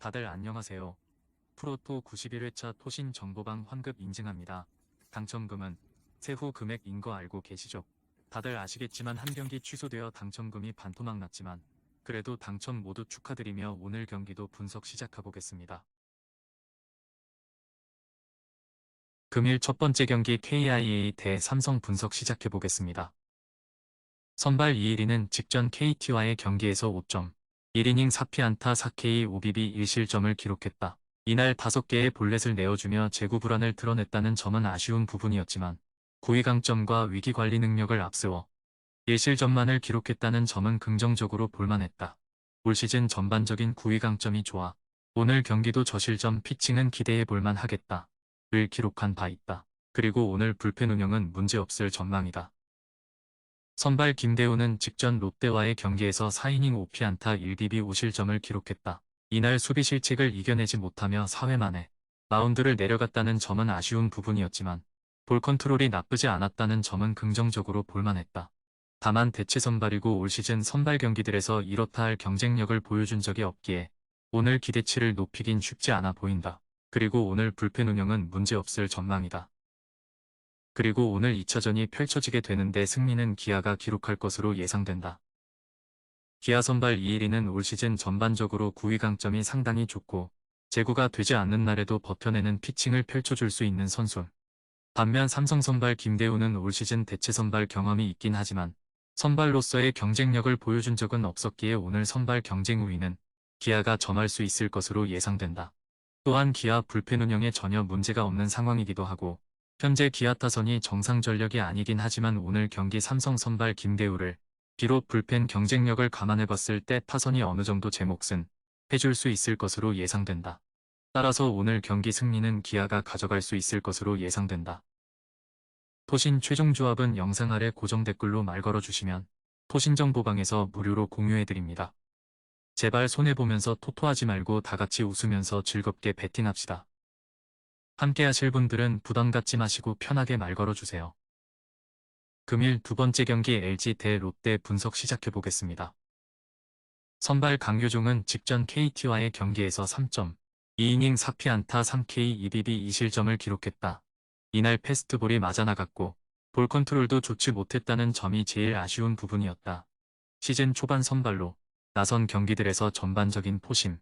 다들 안녕하세요. 프로토 91회차 토신 정보방 환급 인증합니다. 당첨금은 세후 금액인 거 알고 계시죠? 다들 아시겠지만 한 경기 취소되어 당첨금이 반토막 났지만 그래도 당첨 모두 축하드리며 오늘 경기도 분석 시작해보겠습니다. 금일 첫 번째 경기 KIA 대 삼성 분석 시작해보겠습니다. 선발 이일이는 직전 KT와의 경기에서 5점, 1이닝 4피안타 4K 5BB 1실점을 기록했다. 이날 5개의 볼넷을 내어주며 제구 불안을 드러냈다는 점은 아쉬운 부분이었지만 9위 강점과 위기 관리 능력을 앞세워 1실점만을 기록했다는 점은 긍정적으로 볼만했다. 올 시즌 전반적인 9위 강점이 좋아 오늘 경기도 저실점 피칭은 기대해 볼만 하겠다. 를 기록한 바 있다. 그리고 오늘 불펜 운영은 문제없을 전망이다. 선발 김대우는 직전 롯데와의 경기에서 4이닝 5피안타 1DB 5실점을 기록했다. 이날 수비 실책을 이겨내지 못하며 4회 만에 마운드를 내려갔다는 점은 아쉬운 부분이었지만 볼 컨트롤이 나쁘지 않았다는 점은 긍정적으로 볼만했다. 다만 대체 선발이고 올 시즌 선발 경기들에서 이렇다 할 경쟁력을 보여준 적이 없기에 오늘 기대치를 높이긴 쉽지 않아 보인다. 그리고 오늘 불펜 운영은 문제없을 전망이다. 그리고 오늘 2차전이 펼쳐지게 되는데 승리는 기아가 기록할 것으로 예상된다. 기아 선발 이일이는 올 시즌 전반적으로 9위 강점이 상당히 좋고 제구가 되지 않는 날에도 버텨내는 피칭을 펼쳐줄 수 있는 선수. 반면 삼성 선발 김대우는 올 시즌 대체 선발 경험이 있긴 하지만 선발로서의 경쟁력을 보여준 적은 없었기에 오늘 선발 경쟁 우위는 기아가 점할 수 있을 것으로 예상된다. 또한 기아 불펜 운영에 전혀 문제가 없는 상황이기도 하고 현재 기아 타선이 정상 전력이 아니긴 하지만 오늘 경기 삼성 선발 김대우를 비록 불펜 경쟁력을 감안해봤을 때 타선이 어느 정도 제 몫은 해줄 수 있을 것으로 예상된다. 따라서 오늘 경기 승리는 기아가 가져갈 수 있을 것으로 예상된다. 토신 최종 조합은 영상 아래 고정 댓글로 말 걸어주시면 토신 정보방에서 무료로 공유해드립니다. 제발 손해보면서 토토하지 말고 다같이 웃으면서 즐겁게 배팅합시다. 함께 하실 분들은 부담 갖지 마시고 편하게 말 걸어주세요. 금일 두 번째 경기 LG 대 롯데 분석 시작해보겠습니다. 선발 강효종은 직전 KT와의 경기에서 3점, 2이닝 4피안타 3K 2BB 2실점을 기록했다. 이날 패스트볼이 맞아나갔고 볼 컨트롤도 좋지 못했다는 점이 제일 아쉬운 부분이었다. 시즌 초반 선발로 나선 경기들에서 전반적인 포심,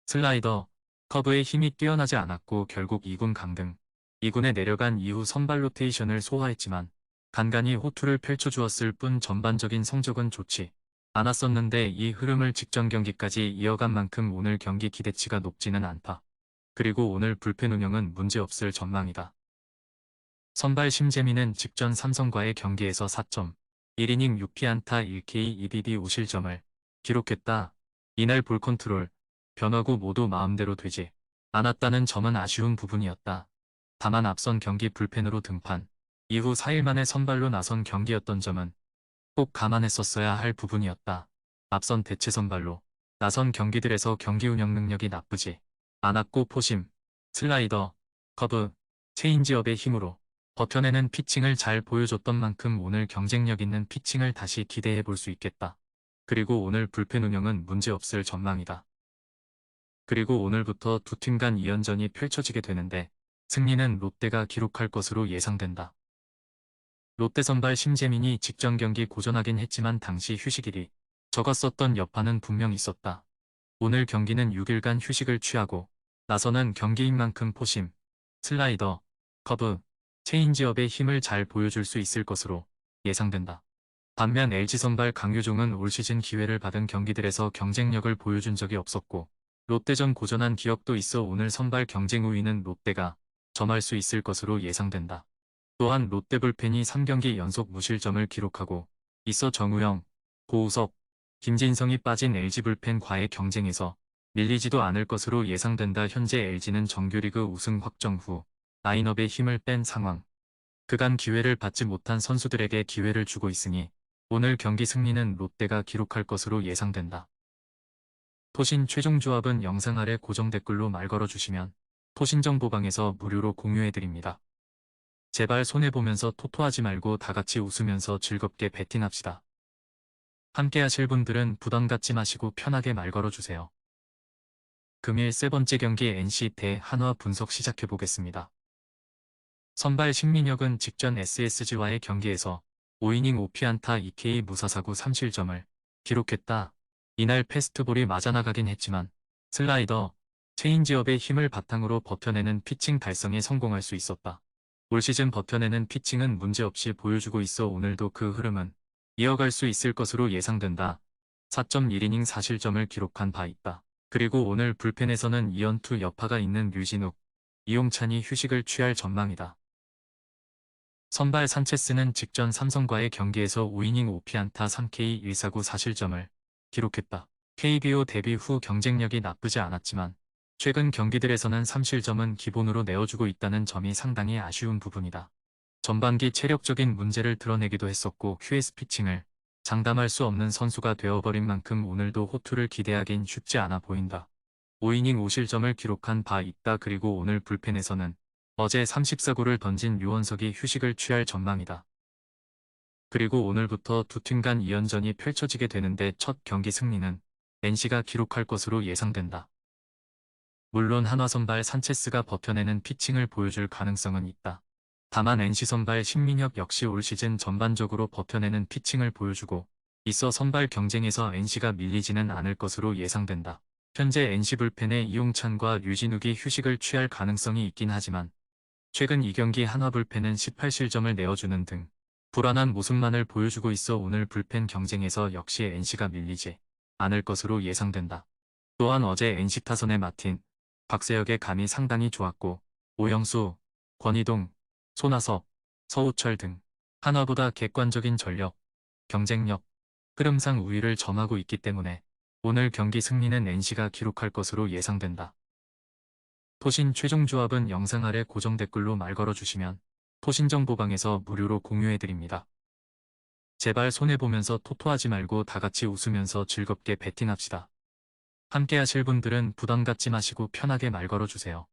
슬라이더, 커브의 힘이 뛰어나지 않았고 결국 2군 강등, 2군에 내려간 이후 선발 로테이션을 소화했지만 간간히 호투를 펼쳐주었을 뿐 전반적인 성적은 좋지 않았었는데 이 흐름을 직전 경기까지 이어간 만큼 오늘 경기 기대치가 높지는 않다. 그리고 오늘 불펜 운영은 문제없을 전망이다. 선발 심재민은 직전 삼성과의 경기에서 4점, 1이닝 6피안타 1K 2BB 5실점을 기록했다. 이날 볼 컨트롤, 변화구 모두 마음대로 되지 않았다는 점은 아쉬운 부분이었다. 다만 앞선 경기 불펜으로 등판, 이후 4일 만에 선발로 나선 경기였던 점은 꼭 감안했었어야 할 부분이었다. 앞선 대체 선발로 나선 경기들에서 경기 운영 능력이 나쁘지 않았고 포심, 슬라이더, 커브, 체인지업의 힘으로 버텨내는 피칭을 잘 보여줬던 만큼 오늘 경쟁력 있는 피칭을 다시 기대해 볼 수 있겠다. 그리고 오늘 불펜 운영은 문제없을 전망이다. 그리고 오늘부터 두 팀 간 2연전이 펼쳐지게 되는데 승리는 롯데가 기록할 것으로 예상된다. 롯데 선발 심재민이 직전 경기 고전하긴 했지만 당시 휴식일이 적었었던 여파는 분명 있었다. 오늘 경기는 6일간 휴식을 취하고 나서는 경기인 만큼 포심, 슬라이더, 커브, 체인지업의 힘을 잘 보여줄 수 있을 것으로 예상된다. 반면 LG 선발 강효종은 올 시즌 기회를 받은 경기들에서 경쟁력을 보여준 적이 없었고 롯데전 고전한 기억도 있어 오늘 선발 경쟁 우위는 롯데가 점할 수 있을 것으로 예상된다. 또한 롯데 불펜이 3경기 연속 무실점을 기록하고 있어 정우영, 고우석, 김진성이 빠진 LG 불펜과의 경쟁에서 밀리지도 않을 것으로 예상된다. 현재 LG는 정규리그 우승 확정 후 라인업에 힘을 뺀 상황. 그간 기회를 받지 못한 선수들에게 기회를 주고 있으니 오늘 경기 승리는 롯데가 기록할 것으로 예상된다. 토신 최종 조합은 영상 아래 고정 댓글로 말 걸어주시면 토신 정보방에서 무료로 공유해드립니다. 제발 손해보면서 토토하지 말고 다같이 웃으면서 즐겁게 배팅합시다. 함께 하실 분들은 부담 갖지 마시고 편하게 말 걸어주세요. 금일 세 번째 경기 NC 대 한화 분석 시작해보겠습니다. 선발 신민혁은 직전 SSG와의 경기에서 5이닝 5피안타 2K 무사사구 3실점을 기록했다. 이날 패스트볼이 맞아나가긴 했지만 슬라이더, 체인지업의 힘을 바탕으로 버텨내는 피칭 달성에 성공할 수 있었다. 올 시즌 버텨내는 피칭은 문제없이 보여주고 있어 오늘도 그 흐름은 이어갈 수 있을 것으로 예상된다. 4.1이닝 4실점을 기록한 바 있다. 그리고 오늘 불펜에서는 2연투 여파가 있는 류진욱, 이용찬이 휴식을 취할 전망이다. 선발 산체스는 직전 삼성과의 경기에서 5이닝 5피안타 3K 1사구 4실점을 기록했다. KBO 데뷔 후 경쟁력이 나쁘지 않았지만 최근 경기들에서는 3실점은 기본으로 내어주고 있다는 점이 상당히 아쉬운 부분이다. 전반기 체력적인 문제를 드러내기도 했었고 QS 피칭을 장담할 수 없는 선수가 되어버린 만큼 오늘도 호투를 기대하긴 쉽지 않아 보인다. 5이닝 5실점을 기록한 바 있다. 그리고 오늘 불펜에서는 어제 34구를 던진 류원석이 휴식을 취할 전망이다. 그리고 오늘부터 두 팀 간 2연전이 펼쳐지게 되는데 첫 경기 승리는 NC가 기록할 것으로 예상된다. 물론 한화 선발 산체스가 버텨내는 피칭을 보여줄 가능성은 있다. 다만 NC 선발 신민혁 역시 올 시즌 전반적으로 버텨내는 피칭을 보여주고 있어 선발 경쟁에서 NC가 밀리지는 않을 것으로 예상된다. 현재 NC 불펜에 이용찬과 류진욱이 휴식을 취할 가능성이 있긴 하지만 최근 2경기 한화 불펜은 18실점을 내어주는 등 불안한 모습만을 보여주고 있어 오늘 불펜 경쟁에서 역시 NC가 밀리지 않을 것으로 예상된다. 또한 어제 NC 타선에 맡은 박세혁의 감이 상당히 좋았고 오영수, 권희동, 손아섭, 서우철 등 한화보다 객관적인 전력, 경쟁력, 흐름상 우위를 점하고 있기 때문에 오늘 경기 승리는 NC가 기록할 것으로 예상된다. 토신 최종 조합은 영상 아래 고정 댓글로 말 걸어주시면 토신정보방에서 무료로 공유해드립니다. 제발 손해보면서 토토하지 말고 다같이 웃으면서 즐겁게 배팅합시다. 함께 하실 분들은 부담 갖지 마시고 편하게 말 걸어주세요.